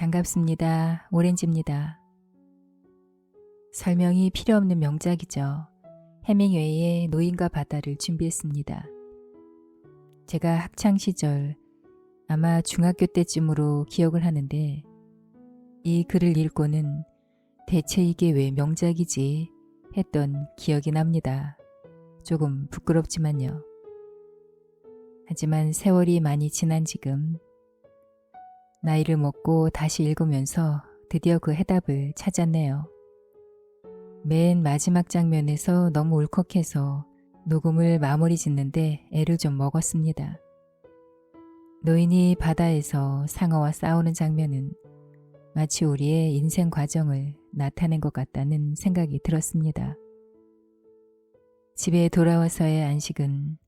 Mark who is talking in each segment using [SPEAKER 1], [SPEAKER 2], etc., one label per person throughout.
[SPEAKER 1] 반갑습니다. 오렌지입니다. 설명이 필요 없는 명작이죠. 해밍웨이의 노인과 바다를 준비했습니다. 제가 학창시절 아마 중학교 때쯤으로 기억을 하는데 이 글을 읽고는 대체 이게 왜 명작이지 했던 기억이 납니다. 조금 부끄럽지만요. 하지만 세월이 많이 지난 지금 나이를 먹고 다시 읽으면서 드디어 그 해답을 찾았네요. 맨 마지막 장면에서 너무 울컥해서 녹음을 마무리 짓는데 애를 좀 먹었습니다. 노인이 바다에서 상어와 싸우는 장면은 마치 우리의 인생 과정을 나타낸 것 같다는 생각이 들었습니다. 집에 돌아와서의 안식은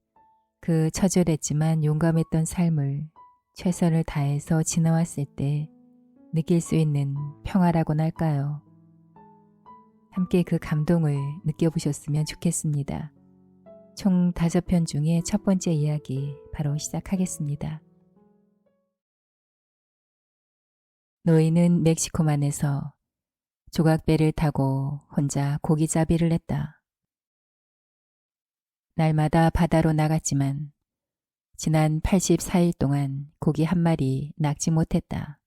[SPEAKER 1] 그 처절했지만 용감했던 삶을 최선을 다해서 지나왔을 때 느낄 수 있는 평화라고나 할까요? 함께 그 감동을 느껴보셨으면 좋겠습니다. 총 5편 중에 첫 번째 이야기 바로 시작하겠습니다. 노인은 멕시코만에서 조각배를 타고 혼자 고기잡이를 했다. 날마다 바다로 나갔지만 지난 84일 동안 고기 한 마리 낚지 못했다.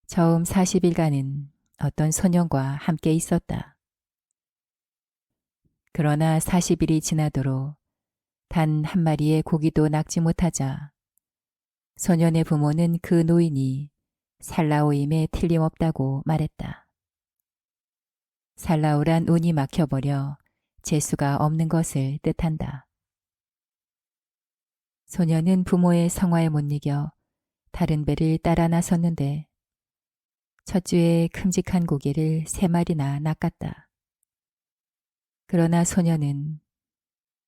[SPEAKER 1] 처음 40일간은 어떤 소년과 함께 있었다. 그러나 40일이 지나도록 단 한 마리의 고기도 낚지 못하자 소년의 부모는 그 노인이 살라오임에 틀림없다고 말했다. 살라오란 운이 막혀버려 재수가 없는 것을 뜻한다. 소년은 부모의 성화에 못 이겨 다른 배를 따라 나섰는데 첫 주에 큼직한 고기를 3마리나 낚았다. 그러나 소년은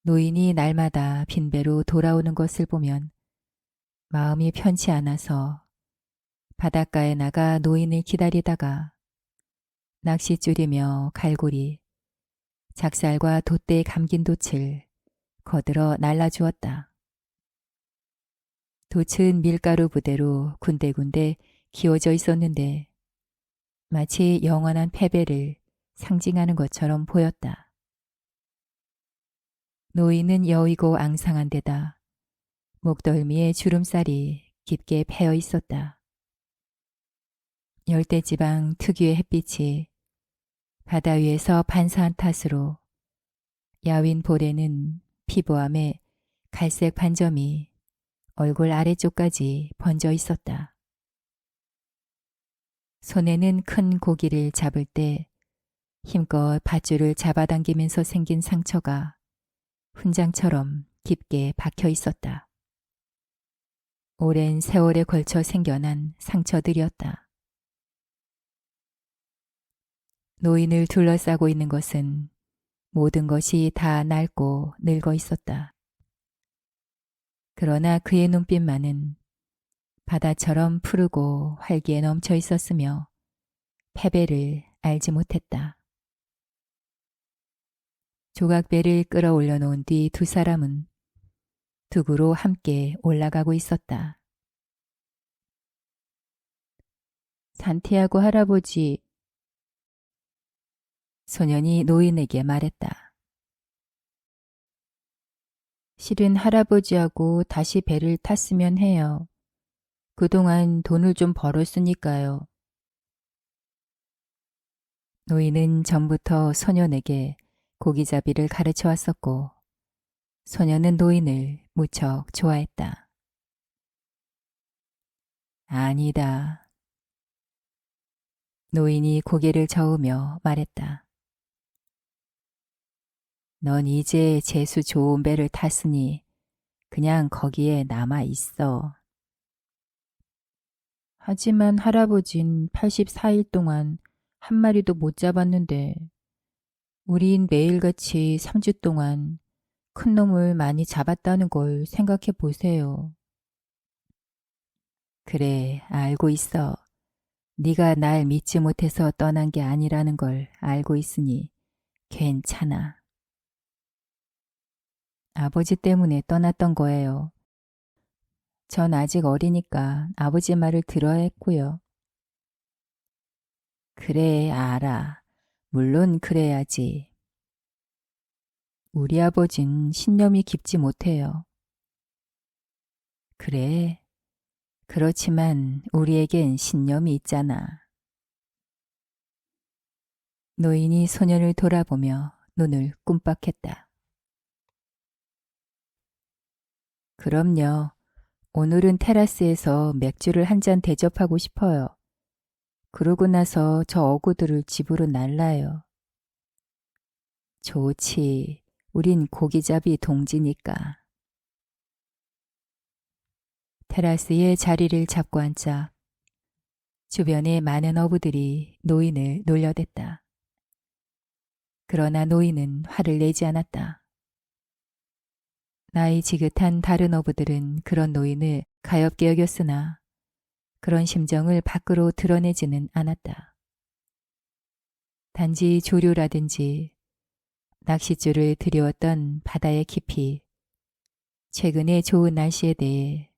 [SPEAKER 1] 노인이 날마다 빈배로 돌아오는 것을 보면 마음이 편치 않아서 바닷가에 나가 노인을 기다리다가 낚싯줄이며 갈고리, 작살과 돛대에 감긴 돛을 거들어 날라주었다. 돛은 밀가루 부대로 군데군데 기워져 있었는데 마치 영원한 패배를 상징하는 것처럼 보였다. 노인은 여위고 앙상한 데다 목덜미에 주름살이 깊게 패여 있었다. 열대지방 특유의 햇빛이 바다 위에서 반사한 탓으로 야윈 볼에는 피부암에 갈색 반점이 얼굴 아래쪽까지 번져 있었다. 손에는 큰 고기를 잡을 때 힘껏 밧줄을 잡아당기면서 생긴 상처가 훈장처럼 깊게 박혀 있었다. 오랜 세월에 걸쳐 생겨난 상처들이었다. 노인을 둘러싸고 있는 것은 모든 것이 다 낡고 늙어 있었다. 그러나 그의 눈빛만은 바다처럼 푸르고 활기에 넘쳐 있었으며 패배를 알지 못했다. 조각배를 끌어올려 놓은 뒤 두 사람은 두구로 함께 올라가고 있었다. 산티아고 할아버지, 소년이 노인에게 말했다. 실은 할아버지하고 다시 배를 탔으면 해요. 그동안 돈을 좀 벌었으니까요. 노인은 전부터 소년에게 고기잡이를 가르쳐 왔었고 소년은 노인을 무척 좋아했다. 아니다. 노인이 고개를 저으며 말했다. 넌 이제 재수 좋은 배를 탔으니 그냥 거기에 남아 있어. 하지만 할아버진 84일 동안 한 마리도 못 잡았는데 우린 매일같이 3주 동안 큰 놈을 많이 잡았다는 걸 생각해 보세요. 그래, 알고 있어. 네가 날 믿지 못해서 떠난 게 아니라는 걸 알고 있으니 괜찮아. 아버지 때문에 떠났던 거예요. 전 아직 어리니까 아버지 말을 들어야 했고요. 그래, 알아. 물론 그래야지. 우리 아버진 신념이 깊지 못해요. 그래. 그렇지만 우리에겐 신념이 있잖아. 노인이 소년을 돌아보며 눈을 끔빡했다. 그럼요. 오늘은 테라스에서 맥주를 한 잔 대접하고 싶어요. 그러고 나서 저 어구들을 집으로 날라요. 좋지. 우린 고기잡이 동지니까. 테라스에 자리를 잡고 앉자 주변의 많은 어부들이 노인을 놀려댔다. 그러나 노인은 화를 내지 않았다. 나이 지긋한 다른 어부들은 그런 노인을 가엾게 여겼으나 그런 심정을 밖으로 드러내지는 않았다. 단지 조류라든지 낚싯줄을 들여왔던 바다의 깊이, 최근의 좋은 날씨에 대해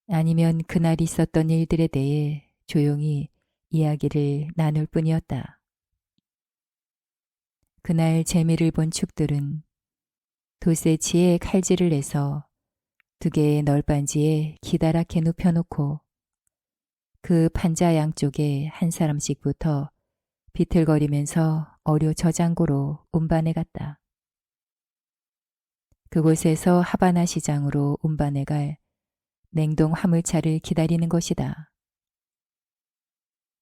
[SPEAKER 1] 아니면 그날 있었던 일들에 대해 조용히 이야기를 나눌 뿐이었다. 그날 재미를 본 축들은 돌쇠치에 칼질을 해서 2개의 널빤지에 기다랗게 눕혀놓고 그 판자 양쪽에 한 사람씩 붙어 비틀거리면서 어류 저장고로 운반해 갔다. 그곳에서 하바나 시장으로 운반해 갈 냉동 화물차를 기다리는 것이다.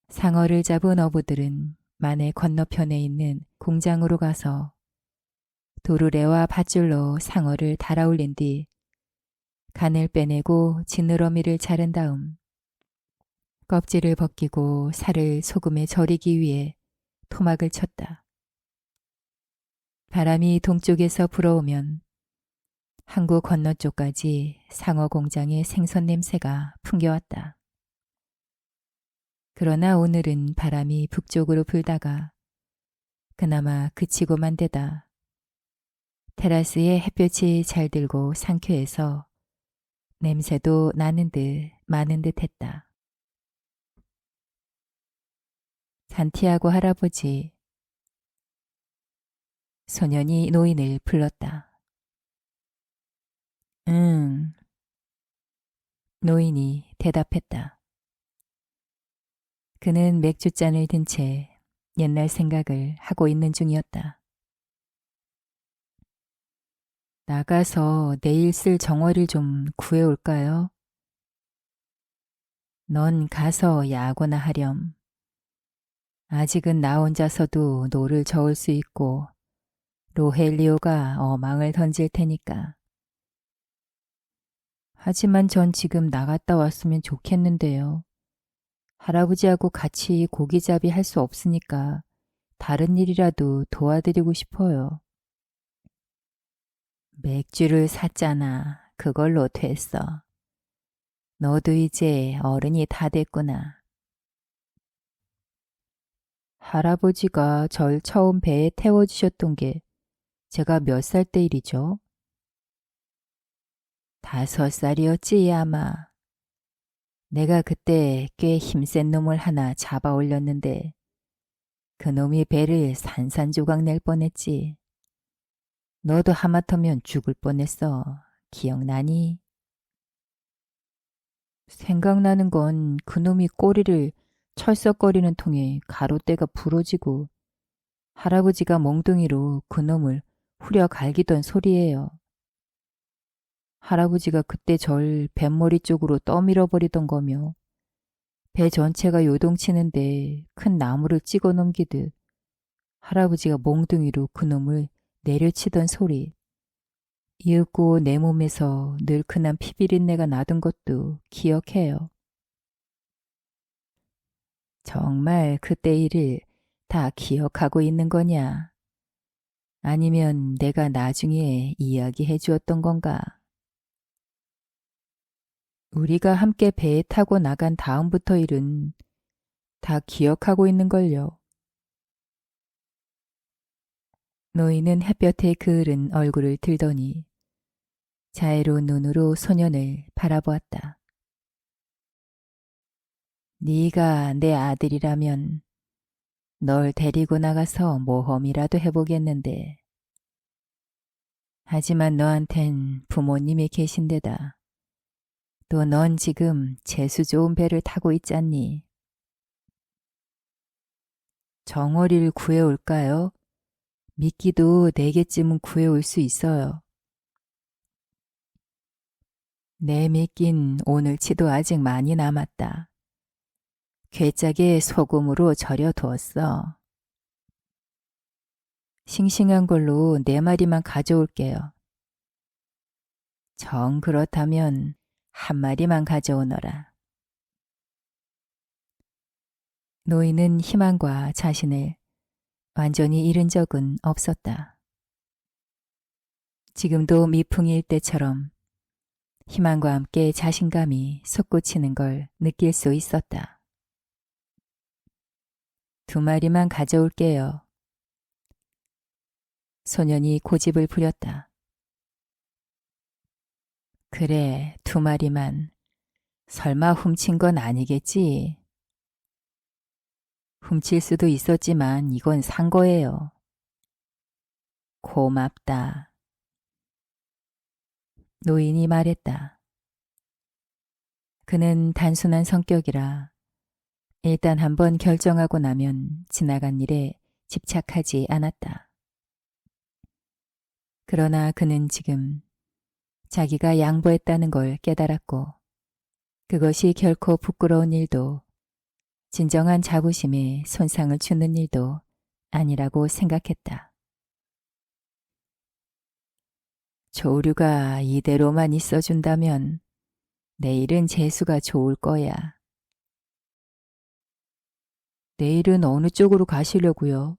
[SPEAKER 1] 상어를 잡은 어부들은 만해 건너편에 있는 공장으로 가서 도르래와 밧줄로 상어를 달아올린 뒤 간을 빼내고 지느러미를 자른 다음 껍질을 벗기고 살을 소금에 절이기 위해 토막을 쳤다. 바람이 동쪽에서 불어오면 항구 건너쪽까지 상어 공장의 생선 냄새가 풍겨왔다. 그러나 오늘은 바람이 북쪽으로 불다가 그나마 그치고만 되다. 테라스에 햇볕이 잘 들고 상쾌해서 냄새도 나는 듯 마는 듯 했다. 산티아고 할아버지. 소년이 노인을 불렀다. 응. 노인이 대답했다. 그는 맥주잔을 든 채 옛날 생각을 하고 있는 중이었다. 나가서 내일 쓸 정어를 좀 구해올까요? 넌 가서 야구나 하렴. 아직은 나 혼자서도 노를 저을 수 있고 로헬리오가 어망을 던질 테니까. 하지만 전 지금 나갔다 왔으면 좋겠는데요. 할아버지하고 같이 고기잡이 할 수 없으니까 다른 일이라도 도와드리고 싶어요. 맥주를 샀잖아. 그걸로 됐어. 너도 이제 어른이 다 됐구나. 할아버지가 절 처음 배에 태워주셨던 게 제가 몇 살 때 일이죠? 5살이었지 아마. 내가 그때 꽤 힘센 놈을 하나 잡아 올렸는데 그 놈이 배를 산산조각 낼 뻔했지. 너도 하마터면 죽을 뻔했어. 기억나니? 생각나는 건 그놈이 꼬리를 철썩거리는 통에 가로대가 부러지고 할아버지가 몽둥이로 그놈을 후려 갈기던 소리예요. 할아버지가 그때 절 뱃머리 쪽으로 떠밀어 버리던 거며 배 전체가 요동치는데 큰 나무를 찍어 넘기듯 할아버지가 몽둥이로 그놈을 내려치던 소리. 이윽고 내 몸에서 늘큰한 피비린내가 나던 것도 기억해요. 정말 그때 일을 다 기억하고 있는 거냐? 아니면 내가 나중에 이야기해 주었던 건가? 우리가 함께 배에 타고 나간 다음부터 일은 다 기억하고 있는걸요. 노인은 햇볕에 그을은 얼굴을 들더니 자애로운 눈으로 소년을 바라보았다. 네가 내 아들이라면 널 데리고 나가서 모험이라도 해보겠는데. 하지만 너한텐 부모님이 계신데다. 또 넌 지금 재수 좋은 배를 타고 있잖니. 정어리를 구해올까요? 미끼도 4개쯤은 구해올 수 있어요. 내 미낀 오늘치도 아직 많이 남았다. 괴짝에 소금으로 절여두었어. 싱싱한 걸로 4마리만 가져올게요. 정 그렇다면 1마리만 가져오너라. 노인은 희망과 자신을 완전히 잃은 적은 없었다. 지금도 미풍일 때처럼 희망과 함께 자신감이 솟구치는 걸 느낄 수 있었다. 2마리만 가져올게요. 소년이 고집을 부렸다. 그래, 2마리만. 설마 훔친 건 아니겠지? 훔칠 수도 있었지만 이건 산 거예요. 고맙다. 노인이 말했다. 그는 단순한 성격이라 일단 한번 결정하고 나면 지나간 일에 집착하지 않았다. 그러나 그는 지금 자기가 양보했다는 걸 깨달았고 그것이 결코 부끄러운 일도 진정한 자부심에 손상을 주는 일도 아니라고 생각했다. 조류가 이대로만 있어준다면 내일은 재수가 좋을 거야. 내일은 어느 쪽으로 가시려고요?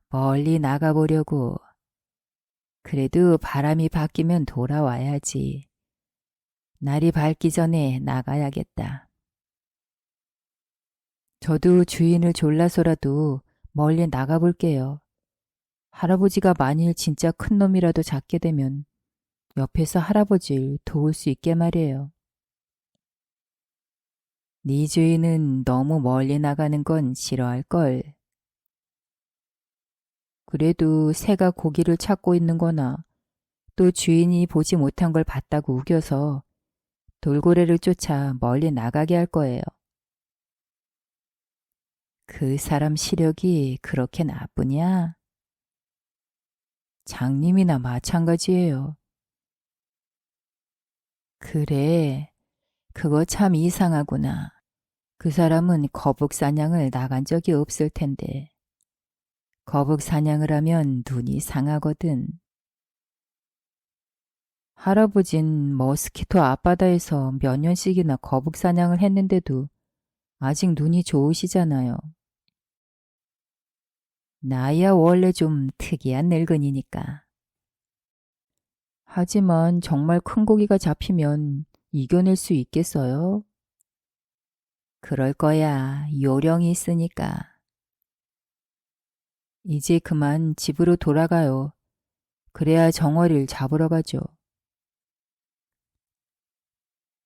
[SPEAKER 1] 멀리 나가보려고. 그래도 바람이 바뀌면 돌아와야지. 날이 밝기 전에 나가야겠다. 저도 주인을 졸라서라도 멀리 나가볼게요. 할아버지가 만일 진짜 큰 놈이라도 잡게 되면 옆에서 할아버지를 도울 수 있게 말이에요. 네 주인은 너무 멀리 나가는 건 싫어할걸. 그래도 새가 고기를 찾고 있는 거나 또 주인이 보지 못한 걸 봤다고 우겨서 돌고래를 쫓아 멀리 나가게 할 거예요. 그 사람 시력이 그렇게 나쁘냐? 장님이나 마찬가지예요. 그래, 그거 참 이상하구나. 그 사람은 거북 사냥을 나간 적이 없을 텐데. 거북 사냥을 하면 눈이 상하거든. 할아버진 머스키토 앞바다에서 몇 년씩이나 거북 사냥을 했는데도 아직 눈이 좋으시잖아요. 나야 원래 좀 특이한 늙은이니까. 하지만 정말 큰 고기가 잡히면 이겨낼 수 있겠어요? 그럴 거야. 요령이 있으니까. 이제 그만 집으로 돌아가요. 그래야 정어리를 잡으러 가죠.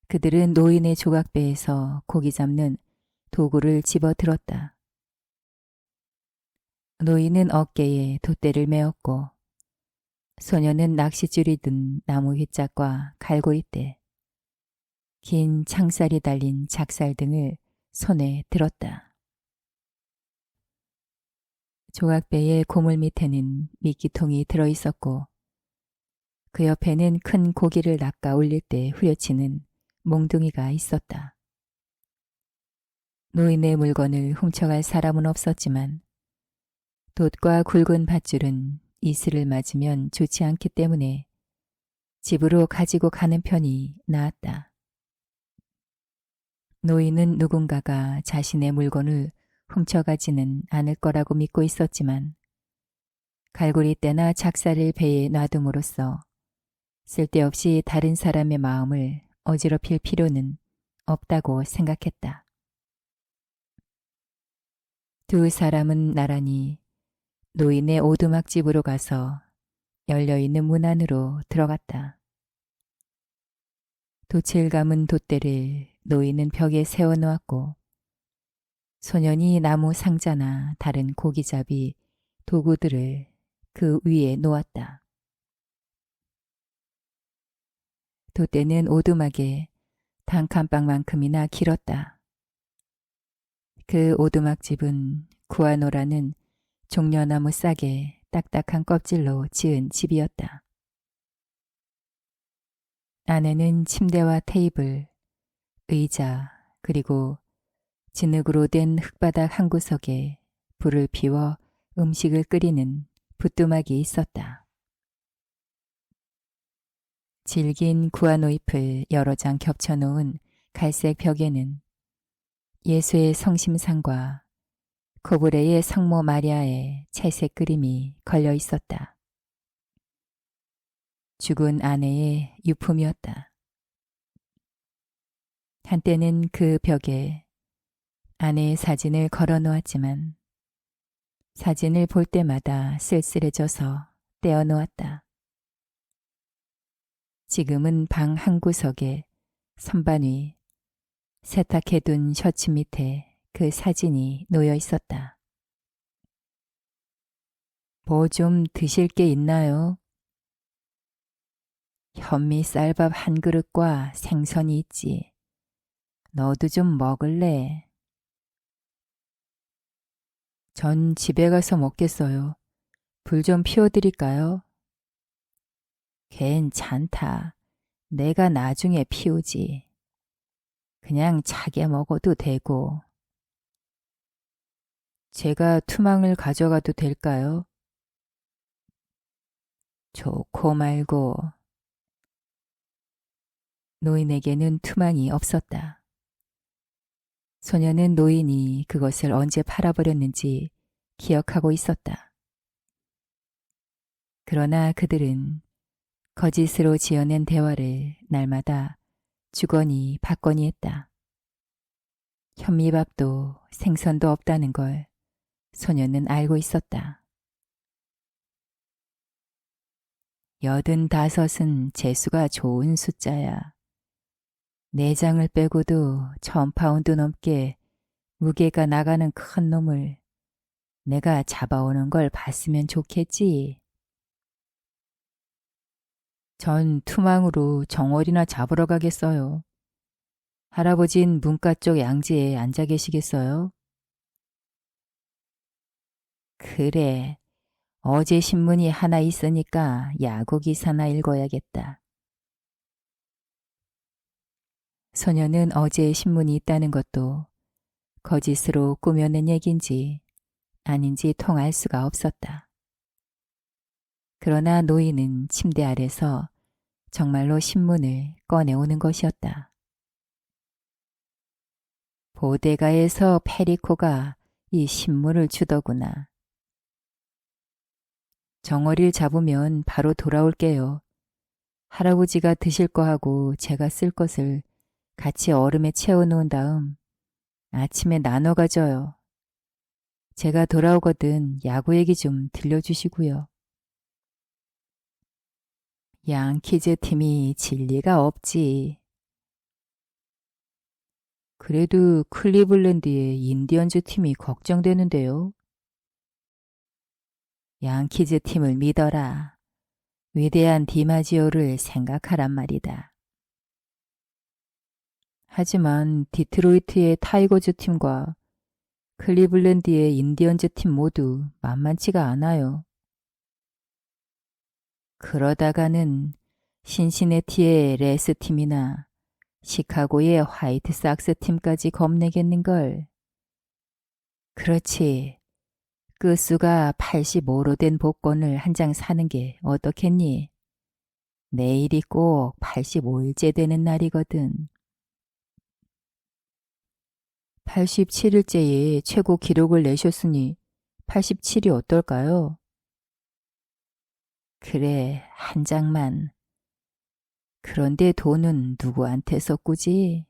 [SPEAKER 1] 그들은 노인의 조각배에서 고기 잡는 도구를 집어 들었다. 노인은 어깨에 돛대를 메었고 소녀는 낚싯줄이 든 나무 휘짝과 갈고리대, 긴 창살이 달린 작살 등을 손에 들었다. 조각배의 고물 밑에는 미끼통이 들어있었고 그 옆에는 큰 고기를 낚아 올릴 때 후려치는 몽둥이가 있었다. 노인의 물건을 훔쳐갈 사람은 없었지만 돛과 굵은 밧줄은 이슬을 맞으면 좋지 않기 때문에 집으로 가지고 가는 편이 나았다. 노인은 누군가가 자신의 물건을 훔쳐가지는 않을 거라고 믿고 있었지만 갈고리대나 작사를 배에 놔둠으로써 쓸데없이 다른 사람의 마음을 어지럽힐 필요는 없다고 생각했다. 2 사람은 나란히 노인의 오두막집으로 가서 열려있는 문 안으로 들어갔다. 돛을 감은 돛대를 노인은 벽에 세워놓았고 소년이 나무 상자나 다른 고기잡이, 도구들을 그 위에 놓았다. 돛대는 오두막에 단칸방만큼이나 길었다. 그 오두막집은 구아노라는 종려나무 싹에 딱딱한 껍질로 지은 집이었다. 안에는 침대와 테이블, 의자, 그리고 진흙으로 된 흙바닥 한 구석에 불을 피워 음식을 끓이는 부뚜막이 있었다. 질긴 구아노 잎을 여러 장 겹쳐놓은 갈색 벽에는 예수의 성심상과 코브레의 성모 마리아의 채색 그림이 걸려 있었다. 죽은 아내의 유품이었다. 한때는 그 벽에 아내의 사진을 걸어 놓았지만 사진을 볼 때마다 쓸쓸해져서 떼어 놓았다. 지금은 방 한 구석에 선반 위 세탁해둔 셔츠 밑에 그 사진이 놓여 있었다. 뭐 좀 드실 게 있나요? 현미 쌀밥 한 그릇과 생선이 있지. 너도 좀 먹을래? 전 집에 가서 먹겠어요. 불 좀 피워드릴까요? 괜찮다. 내가 나중에 피우지. 그냥 차게 먹어도 되고. 제가 투망을 가져가도 될까요? 좋고 말고. 노인에게는 투망이 없었다. 소녀는 노인이 그것을 언제 팔아버렸는지 기억하고 있었다. 그러나 그들은 거짓으로 지어낸 대화를 날마다 주거니 받거니 했다. 현미밥도 생선도 없다는 걸 소녀는 알고 있었다. 85은 재수가 좋은 숫자야. 4장을 빼고도 1000파운드 넘게 무게가 나가는 큰 놈을 내가 잡아오는 걸 봤으면 좋겠지. 전 투망으로 정월이나 잡으러 가겠어요. 할아버진 문가 쪽 양지에 앉아 계시겠어요? 그래. 어제 신문이 하나 있으니까 야구 기사나 읽어야겠다. 소녀는 어제 신문이 있다는 것도 거짓으로 꾸며낸 얘긴지 아닌지 통할 수가 없었다. 그러나 노인은 침대 아래서 정말로 신문을 꺼내오는 것이었다. 보데가에서 페리코가 이 신문을 주더구나. 정어리를 잡으면 바로 돌아올게요. 할아버지가 드실 거 하고 제가 쓸 것을 같이 얼음에 채워놓은 다음 아침에 나눠 가져요. 제가 돌아오거든 야구 얘기 좀 들려주시고요. 양키즈 팀이 질 리가 없지. 그래도 클리블랜드의 인디언즈 팀이 걱정되는데요. 양키즈 팀을 믿어라. 위대한 디마지오를 생각하란 말이다. 하지만 디트로이트의 타이거즈 팀과 클리블랜드의 인디언즈 팀 모두 만만치가 않아요. 그러다가는 신시내티의 레스 팀이나 시카고의 화이트삭스 팀까지 겁내겠는걸. 그렇지. 그 수가 85로 된 복권을 한 장 사는 게 어떻겠니? 내일이 꼭 85일째 되는 날이거든. 87일째에 최고 기록을 내셨으니 87이 어떨까요? 그래, 한 장만. 그런데 돈은 누구한테서 꾸지?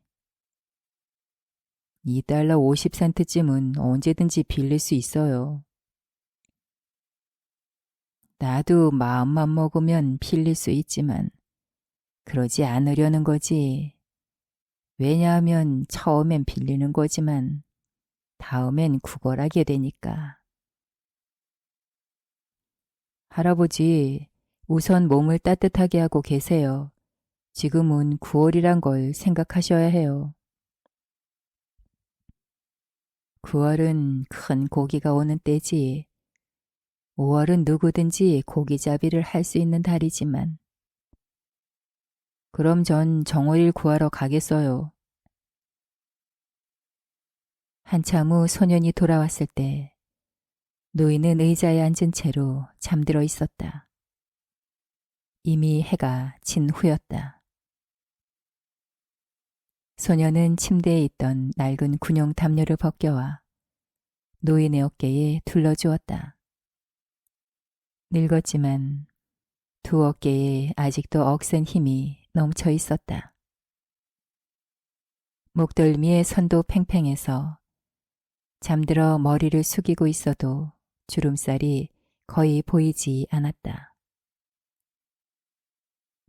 [SPEAKER 1] $2 50센트쯤은 언제든지 빌릴 수 있어요. 나도 마음만 먹으면 빌릴 수 있지만 그러지 않으려는 거지. 왜냐하면 처음엔 빌리는 거지만 다음엔 구걸하게 되니까. 할아버지, 우선 몸을 따뜻하게 하고 계세요. 지금은 9월이란 걸 생각하셔야 해요. 9월은 큰 고기가 오는 때지. 5월은 누구든지 고기잡이를 할 수 있는 달이지만. 그럼 전 정오일 구하러 가겠어요. 한참 후 소년이 돌아왔을 때 노인은 의자에 앉은 채로 잠들어 있었다. 이미 해가 진 후였다. 소년은 침대에 있던 낡은 군용 담요를 벗겨와 노인의 어깨에 둘러주었다. 늙었지만 두 어깨에 아직도 억센 힘이 넘쳐 있었다. 목덜미의 선도 팽팽해서 잠들어 머리를 숙이고 있어도 주름살이 거의 보이지 않았다.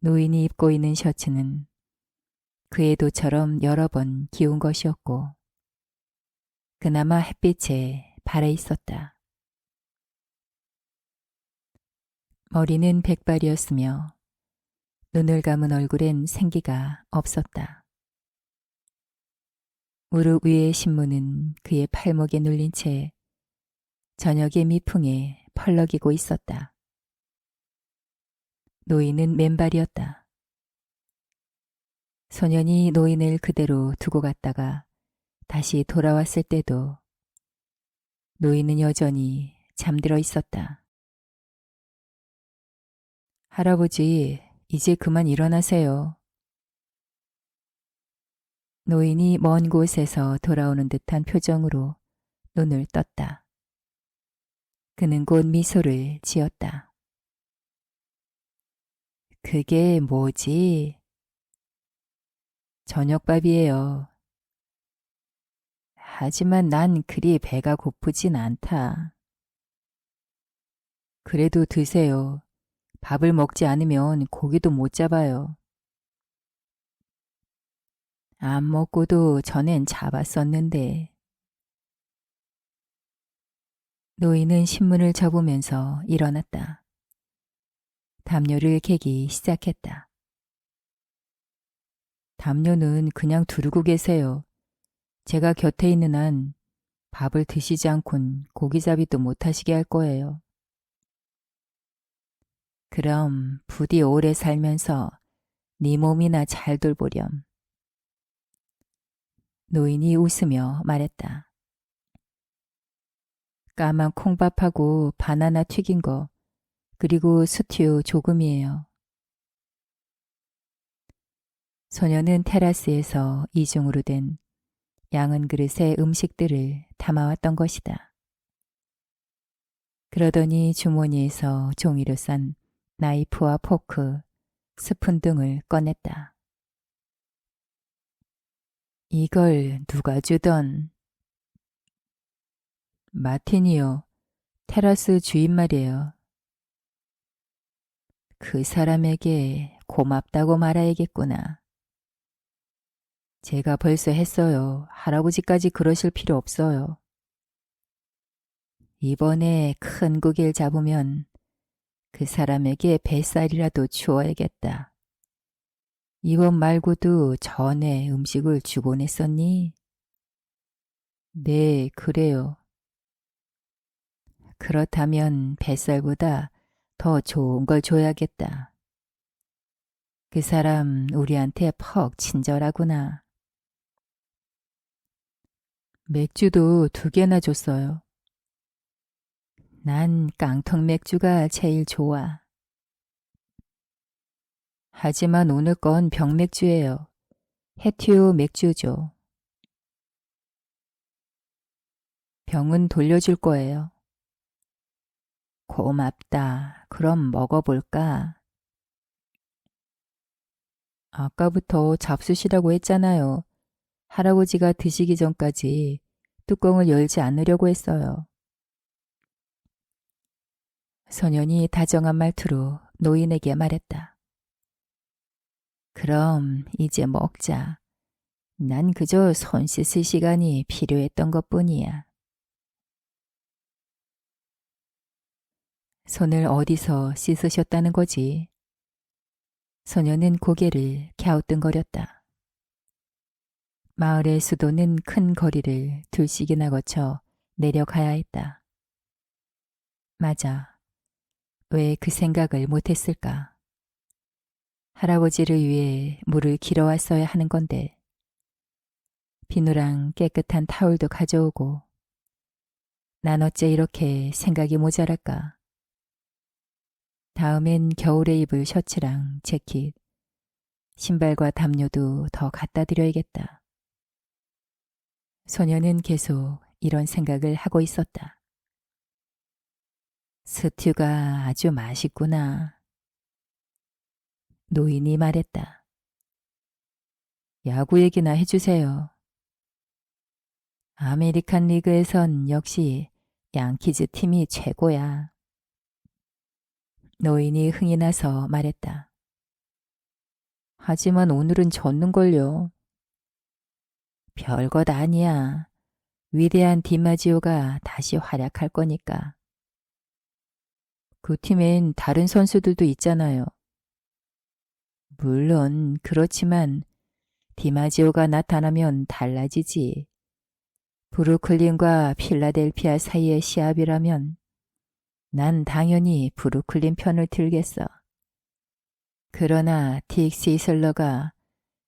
[SPEAKER 1] 노인이 입고 있는 셔츠는 그의 도처럼 여러 번 기운 것이었고 그나마 햇빛에 발해 있었다. 머리는 백발이었으며 눈을 감은 얼굴엔 생기가 없었다. 무릎 위의 신문은 그의 팔목에 눌린 채 저녁의 미풍에 펄럭이고 있었다. 노인은 맨발이었다. 소년이 노인을 그대로 두고 갔다가 다시 돌아왔을 때도 노인은 여전히 잠들어 있었다. 할아버지, 이제 그만 일어나세요. 노인이 먼 곳에서 돌아오는 듯한 표정으로 눈을 떴다. 그는 곧 미소를 지었다. 그게 뭐지? 저녁밥이에요. 하지만 난 그리 배가 고프진 않다. 그래도 드세요. 밥을 먹지 않으면 고기도 못 잡아요. 안 먹고도 전엔 잡았었는데. 노인은 신문을 접으면서 일어났다. 담요를 개기 시작했다. 담요는 그냥 두르고 계세요. 제가 곁에 있는 한 밥을 드시지 않곤 고기잡이도 못하시게 할 거예요. 그럼 부디 오래 살면서 네 몸이나 잘 돌보렴. 노인이 웃으며 말했다. 까만 콩밥하고 바나나 튀긴 거, 그리고 스튜 조금이에요. 소녀는 테라스에서 이중으로 된 양은 그릇에 음식들을 담아왔던 것이다. 그러더니 주머니에서 종이로 싼 나이프와 포크, 스푼 등을 꺼냈다. 이걸 누가 주던? 마틴이요. 테라스 주인 말이에요. 그 사람에게 고맙다고 말해야겠구나. 제가 벌써 했어요. 할아버지까지 그러실 필요 없어요. 이번에 큰 고기를 잡으면 그 사람에게 뱃살이라도 주어야겠다. 이것 말고도 전에 음식을 주곤 했었니? 네, 그래요. 그렇다면 뱃살보다 더 좋은 걸 줘야겠다. 그 사람 우리한테 퍽 친절하구나. 맥주도 2개나 줬어요. 난 깡통 맥주가 제일 좋아. 하지만 오늘 건 병맥주예요. 해튜 맥주죠. 병은 돌려줄 거예요. 고맙다. 그럼 먹어볼까? 아까부터 잡수시라고 했잖아요. 할아버지가 드시기 전까지 뚜껑을 열지 않으려고 했어요. 소년이 다정한 말투로 노인에게 말했다. 그럼 이제 먹자. 난 그저 손 씻을 시간이 필요했던 것뿐이야. 손을 어디서 씻으셨다는 거지? 소녀는 고개를 갸우뚱거렸다. 마을의 수도는 큰 거리를 둘씩이나 거쳐 내려가야 했다. 맞아. 왜 그 생각을 못했을까? 할아버지를 위해 물을 길어왔어야 하는 건데. 비누랑 깨끗한 타올도 가져오고. 난 어째 이렇게 생각이 모자랄까? 다음엔 겨울에 입을 셔츠랑 재킷, 신발과 담요도 더 갖다 드려야겠다. 소녀는 계속 이런 생각을 하고 있었다. 스튜가 아주 맛있구나. 노인이 말했다. 야구 얘기나 해주세요. 아메리칸 리그에선 역시 양키즈 팀이 최고야. 노인이 흥이 나서 말했다. 하지만 오늘은 졌는걸요. 별것 아니야. 위대한 디마지오가 다시 활약할 거니까. 그 팀엔 다른 선수들도 있잖아요. 물론 그렇지만 디마지오가 나타나면 달라지지. 브루클린과 필라델피아 사이의 시합이라면 난 당연히 브루클린 편을 들겠어. 그러나 딕 시슬러가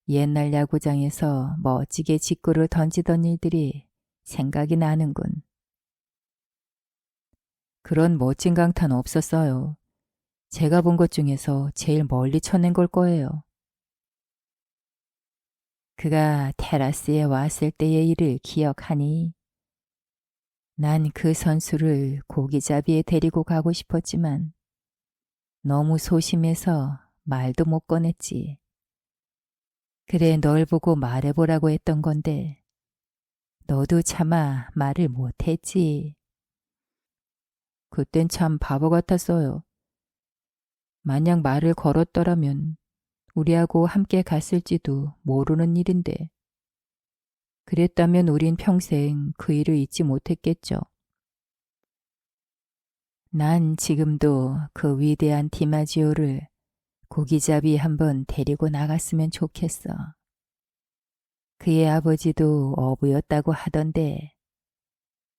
[SPEAKER 1] 옛날 야구장에서 멋지게 직구를 던지던 일들이 생각이 나는군. 그런 멋진 강타는 없었어요. 제가 본 것 중에서 제일 멀리 쳐낸 걸 거예요. 그가 테라스에 왔을 때의 일을 기억하니? 난 그 선수를 고기잡이에 데리고 가고 싶었지만 너무 소심해서 말도 못 꺼냈지. 그래 널 보고 말해보라고 했던 건데 너도 차마 말을 못했지. 그땐 참 바보 같았어요. 만약 말을 걸었더라면 우리하고 함께 갔을지도 모르는 일인데. 그랬다면 우린 평생 그 일을 잊지 못했겠죠. 난 지금도 그 위대한 디마지오를 고기잡이 한번 데리고 나갔으면 좋겠어. 그의 아버지도 어부였다고 하던데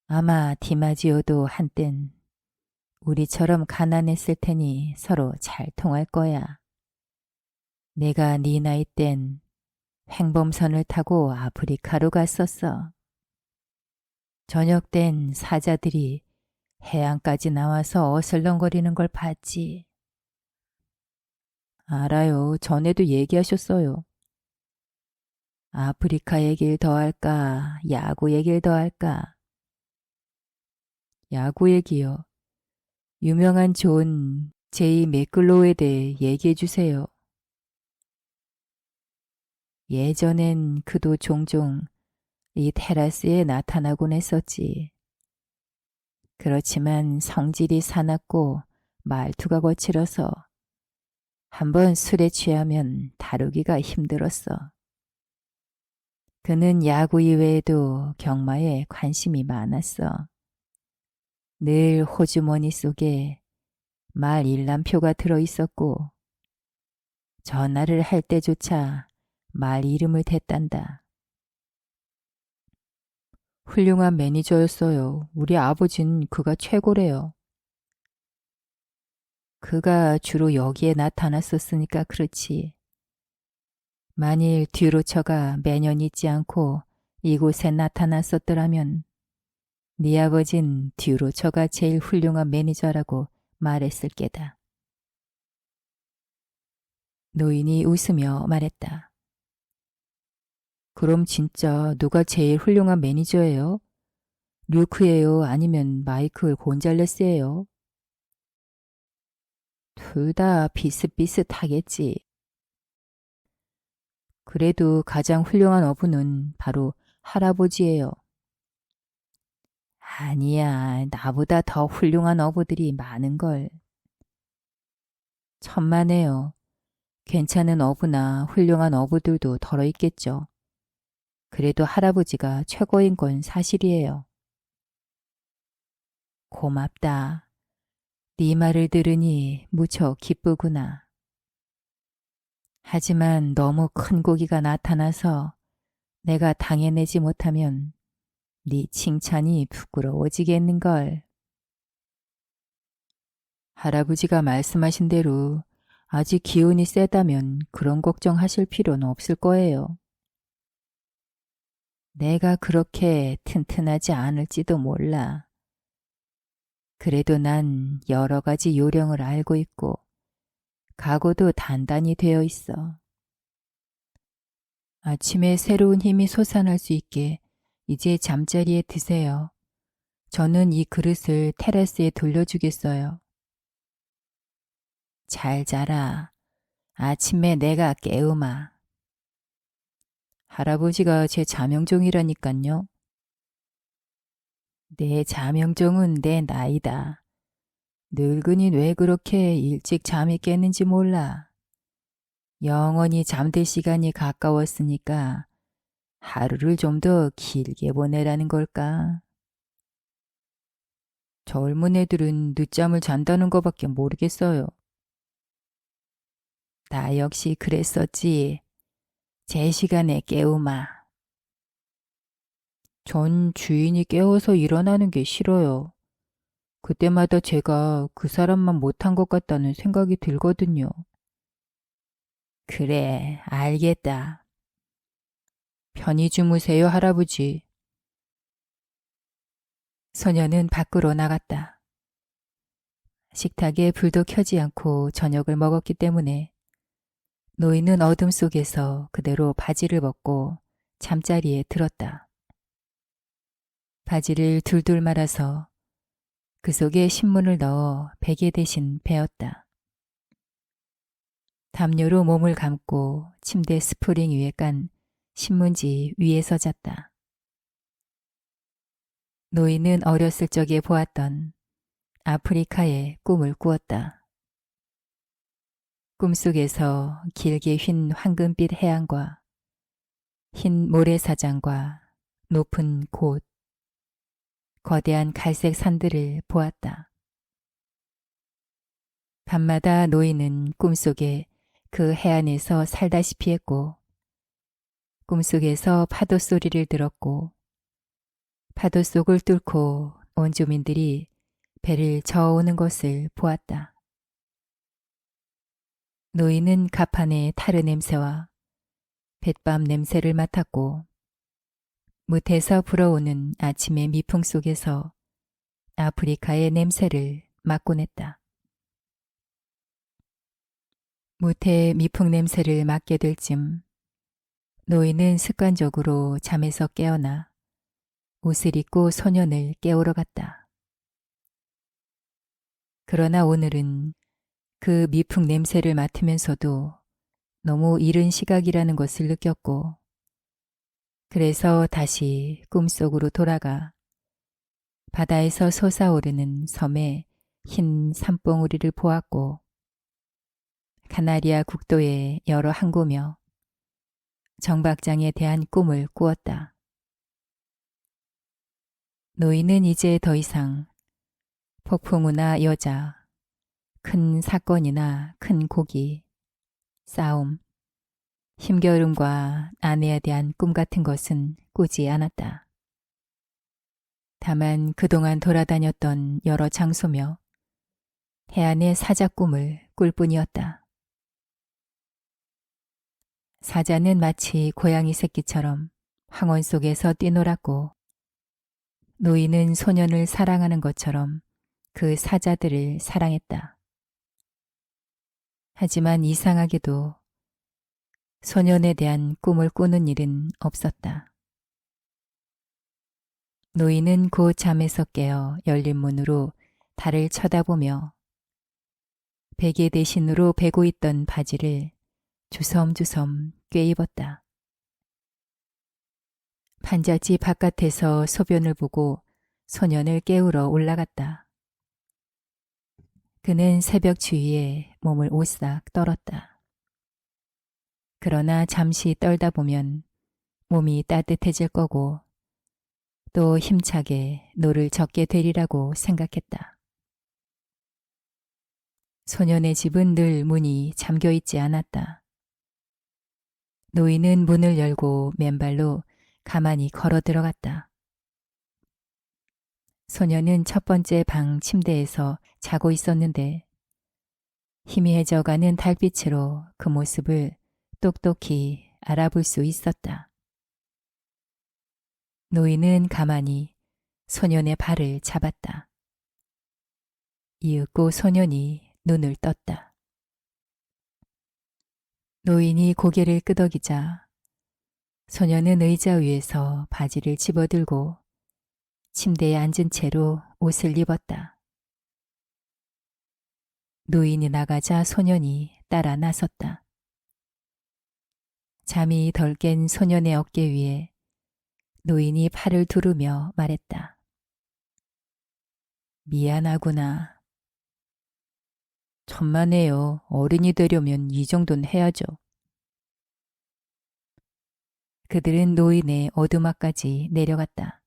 [SPEAKER 1] 아마 디마지오도 한땐 우리처럼 가난했을 테니 서로 잘 통할 거야. 내가 네 나이 땐 횡범선을 타고 아프리카로 갔었어. 저녁 땐 사자들이 해안까지 나와서 어슬렁거리는 걸 봤지. 알아요. 전에도 얘기하셨어요. 아프리카 얘기를 더 할까? 야구 얘기를 더 할까? 야구 얘기요. 유명한 존 제이 맥글로우에 대해 얘기해 주세요. 예전엔 그도 종종 이 테라스에 나타나곤 했었지. 그렇지만 성질이 사납고 말투가 거칠어서 한번 술에 취하면 다루기가 힘들었어. 그는 야구 이외에도 경마에 관심이 많았어. 늘 호주머니 속에 말 일람표가 들어있었고 전화를 할 때조차 말 이름을 댔단다. 훌륭한 매니저였어요. 우리 아버진 그가 최고래요. 그가 주로 여기에 나타났었으니까 그렇지. 만일 듀로처가 매년 잊지 않고 이곳에 나타났었더라면 네 아버진 듀로처가 제일 훌륭한 매니저라고 말했을 게다. 노인이 웃으며 말했다. 그럼 진짜 누가 제일 훌륭한 매니저예요? 류크예요? 아니면 마이클 곤잘레스예요? 둘 다 비슷비슷하겠지. 그래도 가장 훌륭한 어부는 바로 할아버지예요. 아니야, 나보다 더 훌륭한 어부들이 많은걸. 천만에요. 괜찮은 어부나 훌륭한 어부들도 덜어 있겠죠. 그래도 할아버지가 최고인 건 사실이에요. 고맙다. 네 말을 들으니 무척 기쁘구나. 하지만 너무 큰 고기가 나타나서 내가 당해내지 못하면 네 칭찬이 부끄러워지겠는걸. 할아버지가 말씀하신 대로 아직 기운이 세다면 그런 걱정하실 필요는 없을 거예요. 내가 그렇게 튼튼하지 않을지도 몰라. 그래도 난 여러 가지 요령을 알고 있고 각오도 단단히 되어 있어. 아침에 새로운 힘이 솟아날 수 있게 이제 잠자리에 드세요. 저는 이 그릇을 테라스에 돌려주겠어요. 잘 자라. 아침에 내가 깨우마. 할아버지가 제 자명종이라니깐요. 내 자명종은 내 나이다. 늙은이 왜 그렇게 일찍 잠이 깨는지 몰라. 영원히 잠들 시간이 가까웠으니까 하루를 좀 더 길게 보내라는 걸까? 젊은 애들은 늦잠을 잔다는 거밖에 모르겠어요. 나 역시 그랬었지. 제 시간에 깨우마. 전 주인이 깨워서 일어나는 게 싫어요. 그때마다 제가 그 사람만 못한 것 같다는 생각이 들거든요. 그래, 알겠다. 편히 주무세요, 할아버지. 소녀는 밖으로 나갔다. 식탁에 불도 켜지 않고 저녁을 먹었기 때문에 노인은 어둠 속에서 그대로 바지를 벗고 잠자리에 들었다. 바지를 둘둘 말아서 그 속에 신문을 넣어 베개 대신 베었다. 담요로 몸을 감고 침대 스프링 위에 깐 신문지 위에서 잤다. 노인은 어렸을 적에 보았던 아프리카의 꿈을 꾸었다. 꿈속에서 길게 휜 황금빛 해안과 흰 모래사장과 높은 곳, 거대한 갈색 산들을 보았다. 밤마다 노인은 꿈속에 그 해안에서 살다시피 했고 꿈속에서 파도 소리를 들었고 파도 속을 뚫고 온 주민들이 배를 저어오는 것을 보았다. 노인은 가판의 타르 냄새와 뱃밤 냄새를 맡았고 무태서 불어오는 아침의 미풍 속에서 아프리카의 냄새를 맡곤 했다. 무태의 미풍 냄새를 맡게 될 쯤 노인은 습관적으로 잠에서 깨어나 옷을 입고 소년을 깨우러 갔다. 그러나 오늘은 그 미풍 냄새를 맡으면서도 너무 이른 시각이라는 것을 느꼈고 그래서 다시 꿈속으로 돌아가 바다에서 솟아오르는 섬의 흰 산봉우리를 보았고 카나리아 국도의 여러 항구며 정박장에 대한 꿈을 꾸었다. 노인은 이제 더 이상 폭풍우나 여자, 큰 사건이나 큰 고기, 싸움, 힘겨름과 아내에 대한 꿈 같은 것은 꾸지 않았다. 다만 그동안 돌아다녔던 여러 장소며 해안의 사자 꿈을 꿀 뿐이었다. 사자는 마치 고양이 새끼처럼 황혼 속에서 뛰놀았고 노인은 소년을 사랑하는 것처럼 그 사자들을 사랑했다. 하지만 이상하게도 소년에 대한 꿈을 꾸는 일은 없었다. 노인은 곧 잠에서 깨어 열린 문으로 달을 쳐다보며 베개 대신으로 베고 있던 바지를 주섬주섬 꿰입었다. 판자지 바깥에서 소변을 보고 소년을 깨우러 올라갔다. 그는 새벽 추위에 몸을 오싹 떨었다. 그러나 잠시 떨다 보면 몸이 따뜻해질 거고 또 힘차게 노를 젓게 되리라고 생각했다. 소년의 집은 늘 문이 잠겨 있지 않았다. 노인은 문을 열고 맨발로 가만히 걸어 들어갔다. 소년은 첫 번째 방 침대에서 자고 있었는데 희미해져가는 달빛으로 그 모습을 똑똑히 알아볼 수 있었다. 노인은 가만히 소년의 발을 잡았다. 이윽고 소년이 눈을 떴다. 노인이 고개를 끄덕이자 소년은 의자 위에서 바지를 집어들고 침대에 앉은 채로 옷을 입었다. 노인이 나가자 소년이 따라 나섰다. 잠이 덜 깬 소년의 어깨 위에 노인이 팔을 두르며 말했다. 미안하구나. 천만에요. 어른이 되려면 이 정도는 해야죠. 그들은 노인의 어두막까지 내려갔다.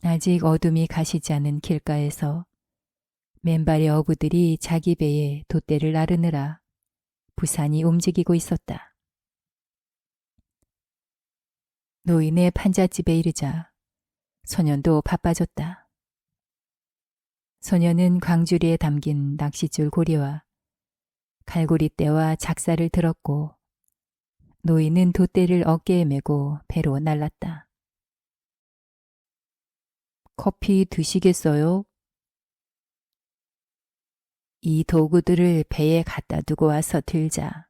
[SPEAKER 1] 아직 어둠이 가시지 않은 길가에서 맨발의 어부들이 자기 배에 돛대를 나르느라 부산이 움직이고 있었다. 노인의 판잣집에 이르자 소년도 바빠졌다. 소년은 광주리에 담긴 낚싯줄 고리와 갈고리대와 작사를 들었고 노인은 돛대를 어깨에 메고 배로 날랐다. 커피 드시겠어요? 이 도구들을 배에 갖다 두고 와서 들자.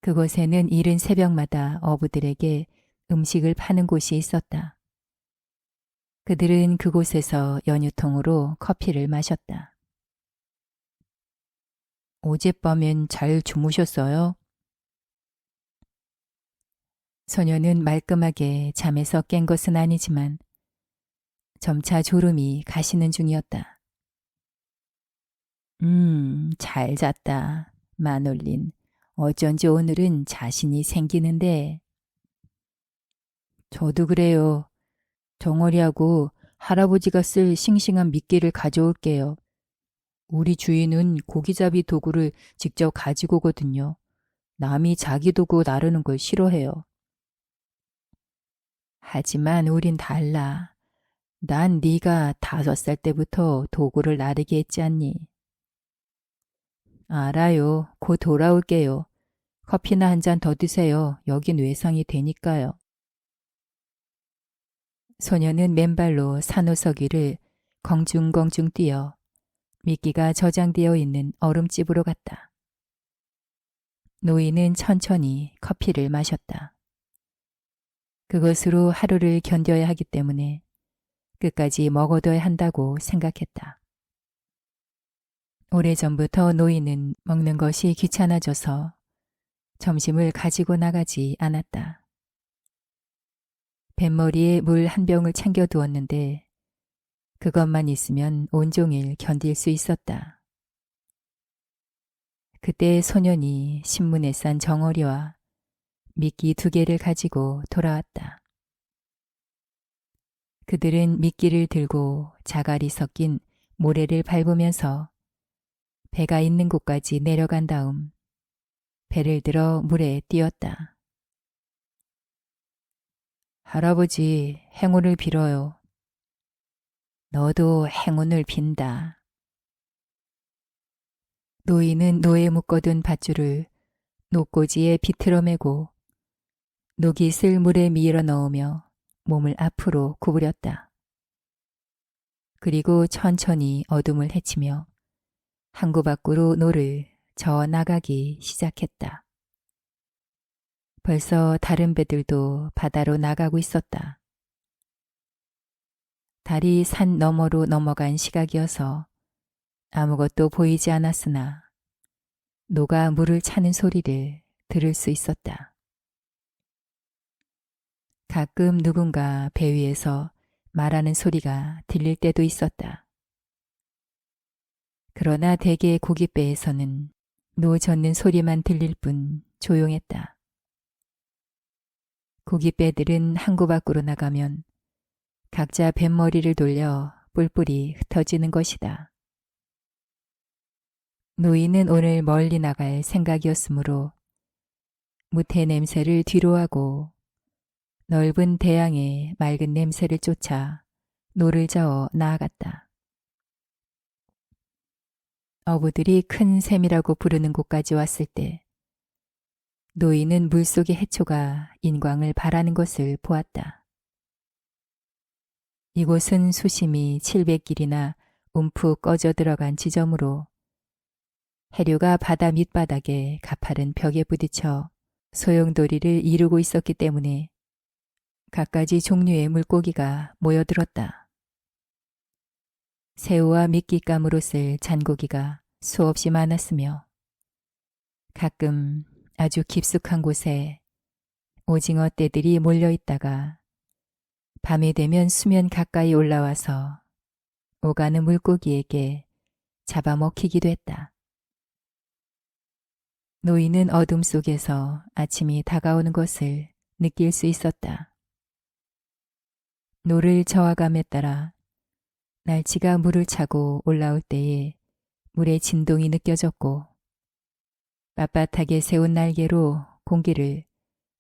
[SPEAKER 1] 그곳에는 이른 새벽마다 어부들에게 음식을 파는 곳이 있었다. 그들은 그곳에서 연유통으로 커피를 마셨다. 어젯밤엔 잘 주무셨어요? 소녀는 말끔하게 잠에서 깬 것은 아니지만 점차 졸음이 가시는 중이었다. 잘 잤다. 마놀린. 어쩐지 오늘은 자신이 생기는데. 저도 그래요. 정어리하고 할아버지가 쓸 싱싱한 미끼를 가져올게요. 우리 주인은 고기잡이 도구를 직접 가지고 오거든요. 남이 자기 도구 나르는 걸 싫어해요. 하지만 우린 달라. 난 네가 5살 때부터 도구를 나르게 했지 않니? 알아요. 곧 돌아올게요. 커피나 한 잔 더 드세요. 여긴 외상이 되니까요. 소녀는 맨발로 산호석 위를 공중공중 뛰어 미끼가 저장되어 있는 얼음집으로 갔다. 노인은 천천히 커피를 마셨다. 그것으로 하루를 견뎌야 하기 때문에 끝까지 먹어둬야 한다고 생각했다. 오래전부터 노인은 먹는 것이 귀찮아져서 점심을 가지고 나가지 않았다. 뱃머리에 물 한 병을 챙겨두었는데 그것만 있으면 온종일 견딜 수 있었다. 그때 소년이 신문에 싼 정어리와 미끼 2개를 가지고 돌아왔다. 그들은 미끼를 들고 자갈이 섞인 모래를 밟으면서 배가 있는 곳까지 내려간 다음 배를 들어 물에 띄었다. 할아버지, 행운을 빌어요. 너도 행운을 빈다. 노인은 노에 묶어둔 밧줄을 녹꽂이에 비틀어 매고 녹이 쓸 물에 밀어 넣으며 몸을 앞으로 구부렸다. 그리고 천천히 어둠을 헤치며 항구 밖으로 노를 저어 나가기 시작했다. 벌써 다른 배들도 바다로 나가고 있었다. 달이 산 너머로 넘어간 시각이어서 아무것도 보이지 않았으나 노가 물을 차는 소리를 들을 수 있었다. 가끔 누군가 배 위에서 말하는 소리가 들릴 때도 있었다. 그러나 대개 고깃배에서는 노 젓는 소리만 들릴 뿐 조용했다. 고깃배들은 항구 밖으로 나가면 각자 뱃머리를 돌려 뿔뿔이 흩어지는 것이다. 노인은 오늘 멀리 나갈 생각이었으므로 무태 냄새를 뒤로하고 넓은 대양의 맑은 냄새를 쫓아 노를 저어 나아갔다. 어부들이 큰 샘이라고 부르는 곳까지 왔을 때 노인은 물속의 해초가 인광을 발하는 것을 보았다. 이곳은 수심이 700길이나 움푹 꺼져 들어간 지점으로 해류가 바다 밑바닥에 가파른 벽에 부딪혀 소용돌이를 이루고 있었기 때문에 갖가지 종류의 물고기가 모여들었다. 새우와 미끼감으로 쓸 잔고기가 수없이 많았으며 가끔 아주 깊숙한 곳에 오징어 떼들이 몰려있다가 밤이 되면 수면 가까이 올라와서 오가는 물고기에게 잡아먹히기도 했다. 노인은 어둠 속에서 아침이 다가오는 것을 느낄 수 있었다. 노를 저하감에 따라 날치가 물을 차고 올라올 때에 물의 진동이 느껴졌고 빳빳하게 세운 날개로 공기를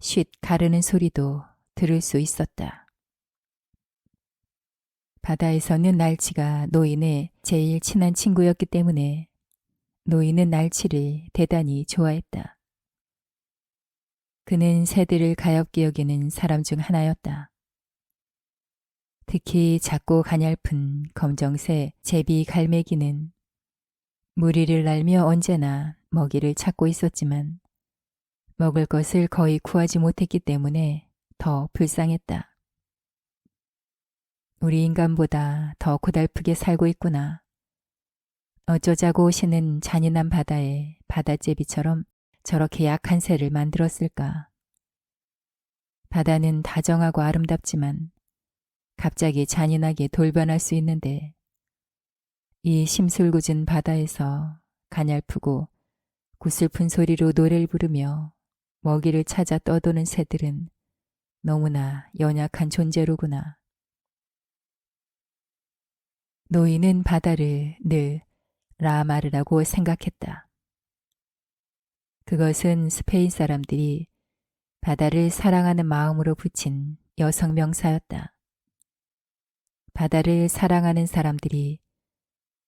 [SPEAKER 1] 쉿 가르는 소리도 들을 수 있었다. 바다에서는 날치가 노인의 제일 친한 친구였기 때문에 노인은 날치를 대단히 좋아했다. 그는 새들을 가엾게 여기는 사람 중 하나였다. 특히 작고 가냘픈 검정새 제비 갈매기는 무리를 날며 언제나 먹이를 찾고 있었지만 먹을 것을 거의 구하지 못했기 때문에 더 불쌍했다. 우리 인간보다 더 고달프게 살고 있구나. 어쩌자고 신은 잔인한 바다에 바다제비처럼 저렇게 약한 새를 만들었을까. 바다는 다정하고 아름답지만 갑자기 잔인하게 돌변할 수 있는데 이 심술궂은 바다에서 가냘프고 구슬픈 소리로 노래를 부르며 먹이를 찾아 떠도는 새들은 너무나 연약한 존재로구나. 노인은 바다를 늘 라마르라고 생각했다. 그것은 스페인 사람들이 바다를 사랑하는 마음으로 붙인 여성 명사였다. 바다를 사랑하는 사람들이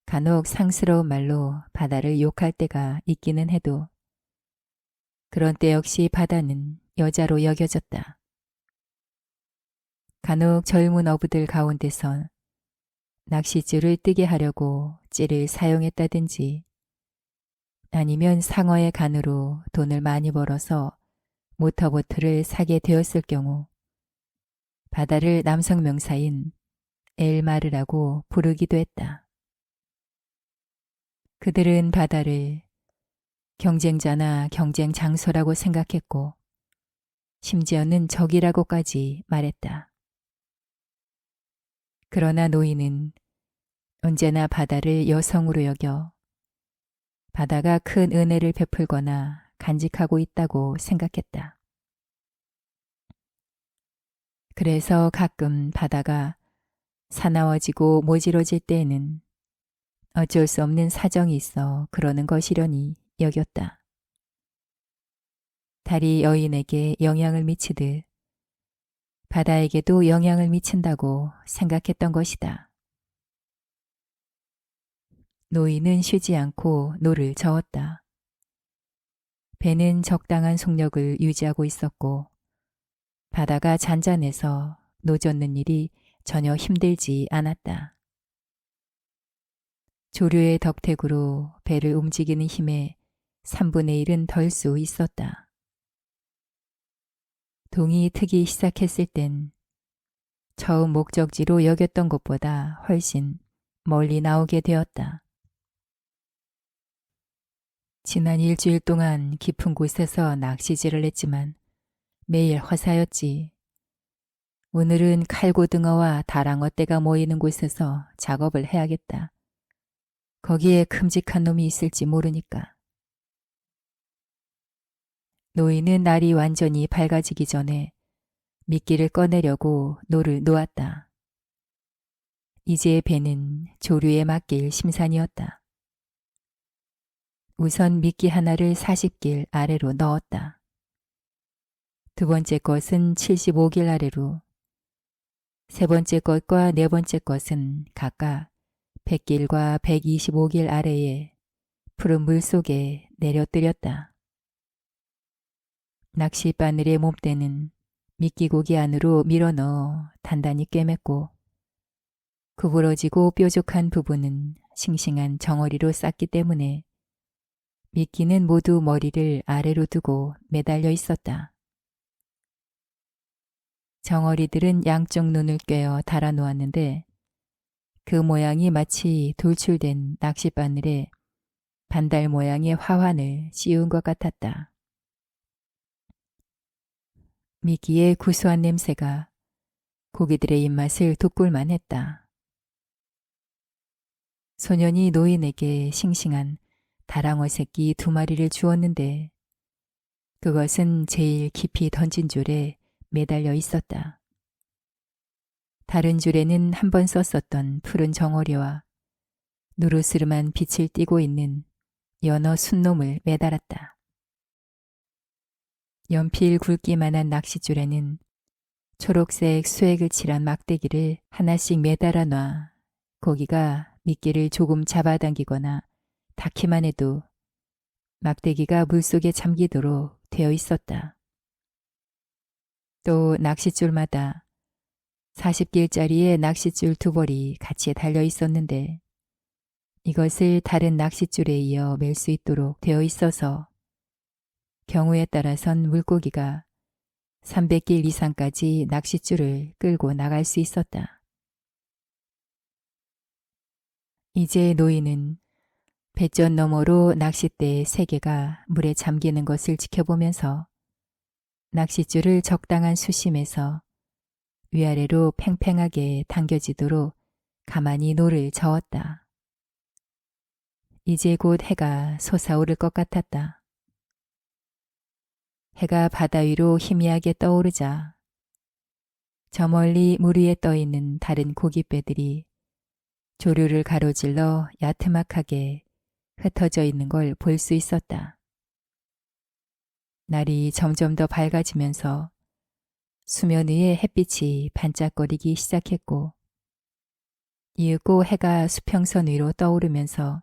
[SPEAKER 1] 간혹 상스러운 말로 바다를 욕할 때가 있기는 해도 그런 때 역시 바다는 여자로 여겨졌다. 간혹 젊은 어부들 가운데선 낚싯줄을 뜨게 하려고 찌를 사용했다든지 아니면 상어의 간으로 돈을 많이 벌어서 모터보트를 사게 되었을 경우 바다를 남성 명사인 엘마르라고 부르기도 했다. 그들은 바다를 경쟁자나 경쟁 장소라고 생각했고 심지어는 적이라고까지 말했다. 그러나 노인은 언제나 바다를 여성으로 여겨 바다가 큰 은혜를 베풀거나 간직하고 있다고 생각했다. 그래서 가끔 바다가 사나워지고 모질어질 때에는 어쩔 수 없는 사정이 있어 그러는 것이려니 여겼다. 달이 여인에게 영향을 미치듯 바다에게도 영향을 미친다고 생각했던 것이다. 노인은 쉬지 않고 노를 저었다. 배는 적당한 속력을 유지하고 있었고 바다가 잔잔해서 노젓는 일이 전혀 힘들지 않았다. 조류의 덕택으로 배를 움직이는 힘의 3분의 1은 덜 수 있었다. 동이 트기 시작했을 땐 처음 목적지로 여겼던 곳보다 훨씬 멀리 나오게 되었다. 지난 일주일 동안 깊은 곳에서 낚시질을 했지만 매일 허사였지. 오늘은 칼고등어와 다랑어떼가 모이는 곳에서 작업을 해야겠다. 거기에 큼직한 놈이 있을지 모르니까. 노인은 날이 완전히 밝아지기 전에 미끼를 꺼내려고 노를 놓았다. 이제 배는 조류에 맡길 심산이었다. 우선 미끼 하나를 40길 아래로 넣었다. 두 번째 것은 75길 아래로, 세 번째 것과 네 번째 것은 각각 100길과 125길 아래에 푸른 물 속에 내려뜨렸다. 낚시 바늘의 몸대는 미끼고기 안으로 밀어넣어 단단히 꿰맸고 구부러지고 뾰족한 부분은 싱싱한 정어리로 쌌기 때문에 미끼는 모두 머리를 아래로 두고 매달려 있었다. 정어리들은 양쪽 눈을 꿰어 달아 놓았는데 그 모양이 마치 돌출된 낚싯바늘에 반달 모양의 화환을 씌운 것 같았다. 미끼의 구수한 냄새가 고기들의 입맛을 돋굴만 했다. 소년이 노인에게 싱싱한 다랑어 새끼 2마리를 주었는데 그것은 제일 깊이 던진 줄에 매달려 있었다. 다른 줄에는 한 번 썼었던 푸른 정어리와 누르스름한 빛을 띠고 있는 연어 순놈을 매달았다. 연필 굵기만한 낚싯줄에는 초록색 수액을 칠한 막대기를 하나씩 매달아 놔 고기가 미끼를 조금 잡아당기거나 닿기만 해도 막대기가 물속에 잠기도록 되어 있었다. 또 낚싯줄마다 40길짜리의 낚싯줄 2벌이 같이 달려 있었는데 이것을 다른 낚싯줄에 이어 맬 수 있도록 되어 있어서 경우에 따라선 물고기가 300길 이상까지 낚싯줄을 끌고 나갈 수 있었다. 이제 노인은 배전 너머로 낚싯대 3개가 물에 잠기는 것을 지켜보면서 낚싯줄을 적당한 수심에서 위아래로 팽팽하게 당겨지도록 가만히 노를 저었다. 이제 곧 해가 솟아오를 것 같았다. 해가 바다 위로 희미하게 떠오르자 저 멀리 물 위에 떠있는 다른 고깃배들이 조류를 가로질러 야트막하게 흩어져 있는 걸 볼 수 있었다. 날이 점점 더 밝아지면서 수면 위에 햇빛이 반짝거리기 시작했고 이윽고 해가 수평선 위로 떠오르면서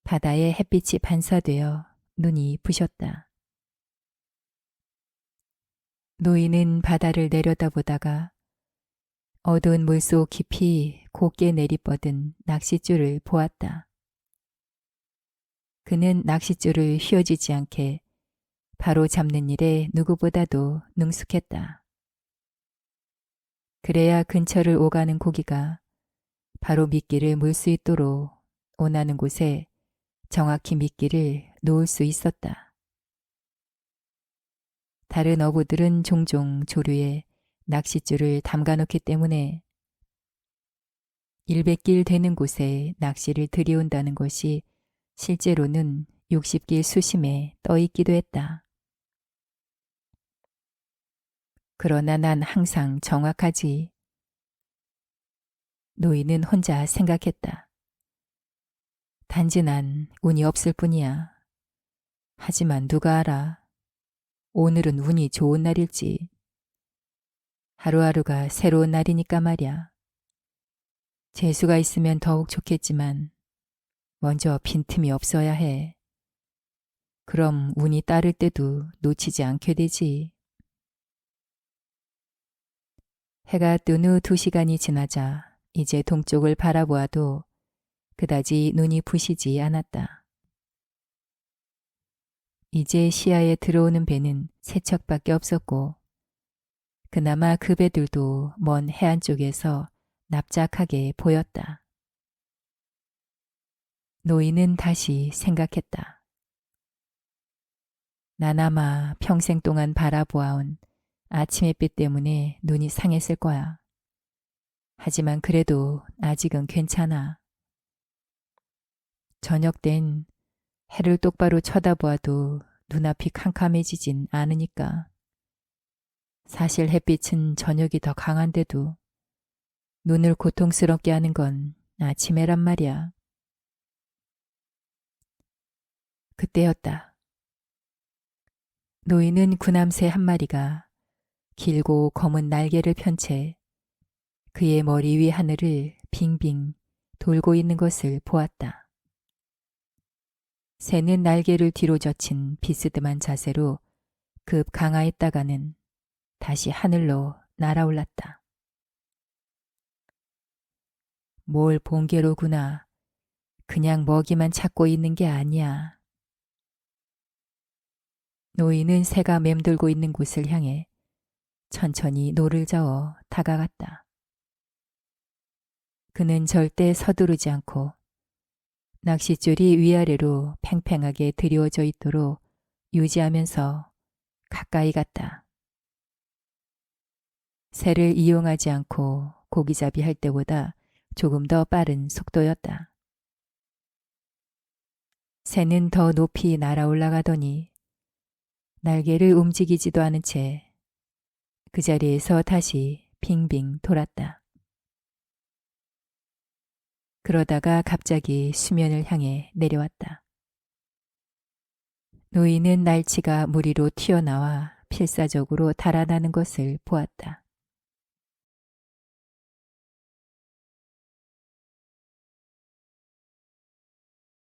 [SPEAKER 1] 바다에 햇빛이 반사되어 눈이 부셨다. 노인은 바다를 내려다보다가 어두운 물속 깊이 곱게 내리뻗은 낚싯줄을 보았다. 그는 낚싯줄을 휘어지지 않게 바로 잡는 일에 누구보다도 능숙했다. 그래야 근처를 오가는 고기가 바로 미끼를 물 수 있도록 원하는 곳에 정확히 미끼를 놓을 수 있었다. 다른 어부들은 종종 조류에 낚싯줄을 담가놓기 때문에 100길 되는 곳에 낚시를 들여온다는 것이 실제로는 60길 수심에 떠 있기도 했다. 그러나 난 항상 정확하지. 노인은 혼자 생각했다. 단지 난 운이 없을 뿐이야. 하지만 누가 알아. 오늘은 운이 좋은 날일지. 하루하루가 새로운 날이니까 말이야. 재수가 있으면 더욱 좋겠지만 먼저 빈틈이 없어야 해. 그럼 운이 따를 때도 놓치지 않게 되지. 해가 뜬 후 2시간이 지나자 이제 동쪽을 바라보아도 그다지 눈이 부시지 않았다. 이제 시야에 들어오는 배는 3척밖에 없었고 그나마 그 배들도 먼 해안 쪽에서 납작하게 보였다. 노인은 다시 생각했다. 난 아마 평생 동안 바라보아온 아침 햇빛 때문에 눈이 상했을 거야. 하지만 그래도 아직은 괜찮아. 저녁 땐 해를 똑바로 쳐다보아도 눈앞이 캄캄해지진 않으니까. 사실 햇빛은 저녁이 더 강한데도 눈을 고통스럽게 하는 건 아침에란 말이야. 그때였다. 노인은 구남새 한 마리가 길고 검은 날개를 편 채 그의 머리 위 하늘을 빙빙 돌고 있는 것을 보았다. 새는 날개를 뒤로 젖힌 비스듬한 자세로 급 강하했다가는 다시 하늘로 날아올랐다. 뭘 본게로구나. 그냥 먹이만 찾고 있는 게 아니야. 노인은 새가 맴돌고 있는 곳을 향해 천천히 노를 저어 다가갔다. 그는 절대 서두르지 않고 낚싯줄이 위아래로 팽팽하게 드리워져 있도록 유지하면서 가까이 갔다. 새를 이용하지 않고 고기잡이 할 때보다 조금 더 빠른 속도였다. 새는 더 높이 날아올라가더니 날개를 움직이지도 않은 채 그 자리에서 다시 빙빙 돌았다. 그러다가 갑자기 수면을 향해 내려왔다. 노인은 날치가 물 위로 튀어나와 필사적으로 달아나는 것을 보았다.